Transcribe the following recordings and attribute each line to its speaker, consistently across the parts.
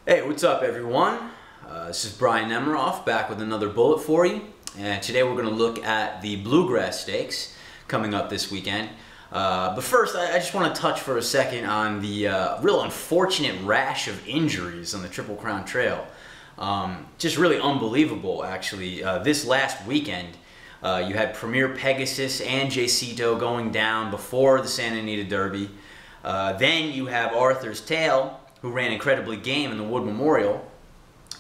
Speaker 1: Hey, what's up everyone? This is Brian Nemiroff back with another bullet for you. And today we're going to look at the Bluegrass Stakes coming up this weekend. But first, I just want to touch for a second on the real unfortunate rash of injuries on the Triple Crown Trail. Just really unbelievable, actually. This last weekend, you had Premier Pegasus and Jacito going down before the Santa Anita Derby. Then you have Arthur's Tale, who ran incredibly game in the Wood Memorial.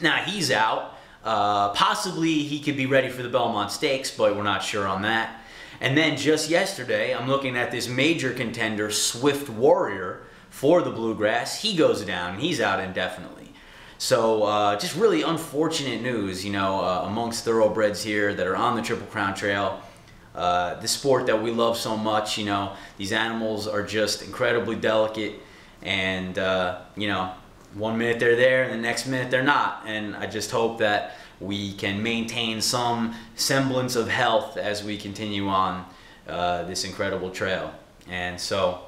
Speaker 1: Now he's out. Possibly he could be ready for the Belmont Stakes, but we're not sure on that. And then just yesterday, I'm looking at this major contender, Swift Warrior, for the Bluegrass. He goes down, and he's out indefinitely. So just really unfortunate news, you know, amongst thoroughbreds here that are on the Triple Crown Trail. The sport that we love so much, you know, these animals are just incredibly delicate. And, you know, one minute they're there and the next minute they're not. And I just hope that we can maintain some semblance of health as we continue on this incredible trail. And so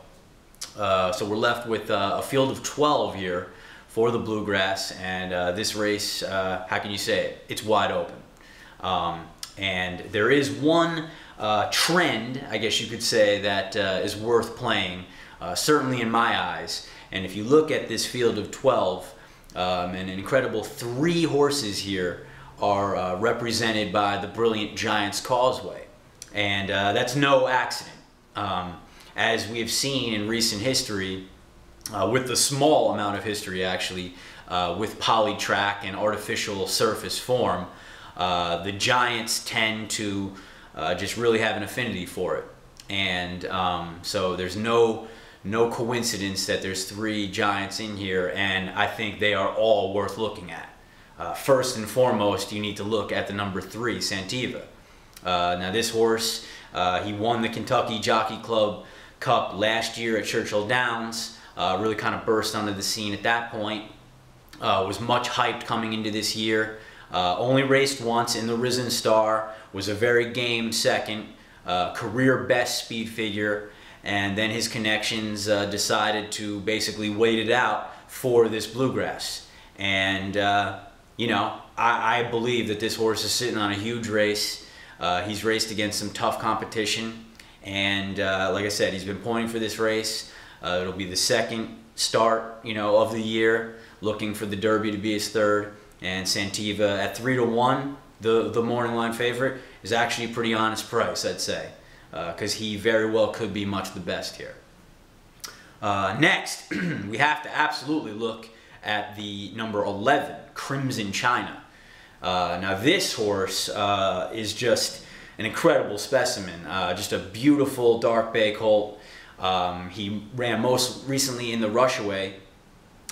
Speaker 1: we're left with a field of 12 here for the Bluegrass. And this race, how can you say it? It's wide open. And there is one trend, I guess you could say, that is worth playing. Certainly in my eyes. And if you look at this field of 12, an incredible 3 horses here are represented by the brilliant Giant's Causeway. And that's no accident. As we have seen in recent history, with the small amount of history actually, with poly track and artificial surface form, the Giants tend to just really have an affinity for it. And so there's no coincidence that there's 3 Giants in here, and I think they are all worth looking at. First and foremost, you need to look at the number 3, Santiva. Now this horse, he won the Kentucky Jockey Club Cup last year at Churchill Downs, really kind of burst onto the scene at that point, was much hyped coming into this year, only raced once in the Risen Star, was a very game second, career best speed figure, and then his connections decided to basically wait it out for this Bluegrass. And, you know, I believe that this horse is sitting on a huge race. He's raced against some tough competition. And, like I said, he's been pointing for this race. It'll be the second start, you know, of the year, looking for the Derby to be his third. And Santiva at 3-1, the morning line favorite, is actually a pretty honest price, I'd say. Because he very well could be much the best here. Next, we have to absolutely look at the number 11, Crimson China. Now this horse is just an incredible specimen, just a beautiful dark bay colt. He ran most recently in the Rushaway,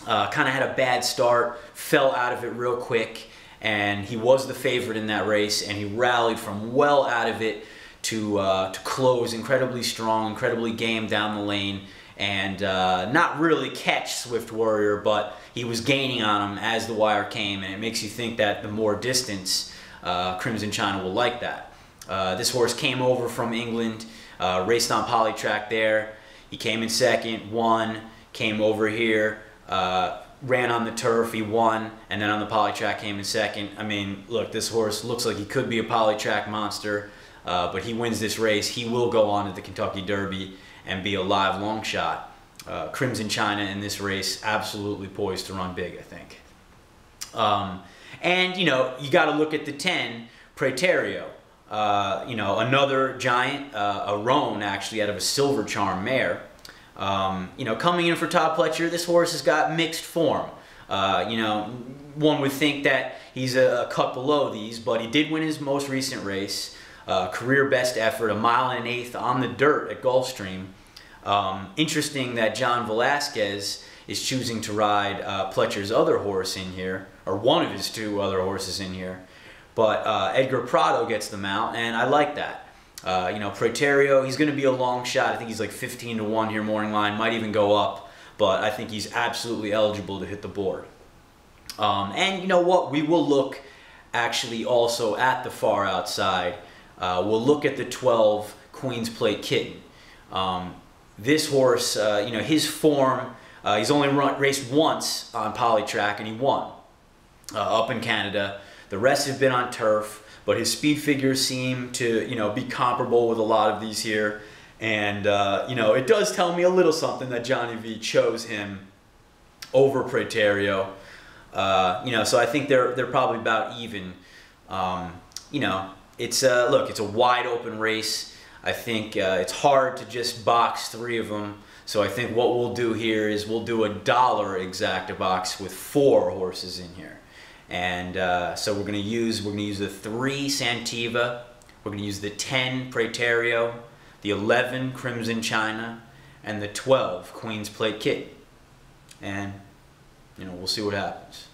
Speaker 1: kind of had a bad start, fell out of it real quick, and he was the favorite in that race, and he rallied from well out of it to close incredibly strong, incredibly game down the lane, and not really catch Swift Warrior, but he was gaining on him as the wire came, and it makes you think that the more distance, Crimson China will like that. This horse came over from England, raced on Polytrack there. He came in second, won, came over here, ran on the turf, he won, and then on the Polytrack came in second. I mean, look, this horse looks like he could be a Polytrack monster. But he wins this race. He will go on to the Kentucky Derby and be a live long shot. Crimson China in this race, absolutely poised to run big, I think. And, you know, you got to look at the 10, Praeterio. You know, another giant, a roan, actually, out of a Silver Charm mare. You know, coming in for Todd Pletcher, this horse has got mixed form. You know, one would think that he's a cut below these, but he did win his most recent race. Career best effort, 1 1/8 miles on the dirt at Gulfstream. Interesting that John Velasquez is choosing to ride Pletcher's other horse in here, or one of his 2 other horses in here. But Edgar Prado gets them out, and I like that. You know, Praeterio, he's going to be a long shot. I think he's like 15-1 here morning line, might even go up, but I think he's absolutely eligible to hit the board. And you know what? We will look actually also at the far outside. We'll look at the 12 Queen's Plate Kitten. This horse, you know, his form He's only raced once on polytrack, and he won up in Canada. The rest have been on turf, but his speed figures seem to, be comparable with a lot of these here. And, it does tell me a little something that Johnny V chose him over Praterio. So I think they're probably about even. It's it's a wide open race. I think it's hard to just box 3 of them. So I think what we'll do here is we'll do a $1 exacta box with 4 horses in here. And so we're gonna use the 3 Santiva, we're gonna use the 10 Praterio, the 11 Crimson China, and the 12 Queen's Plate Kid. And we'll see what happens.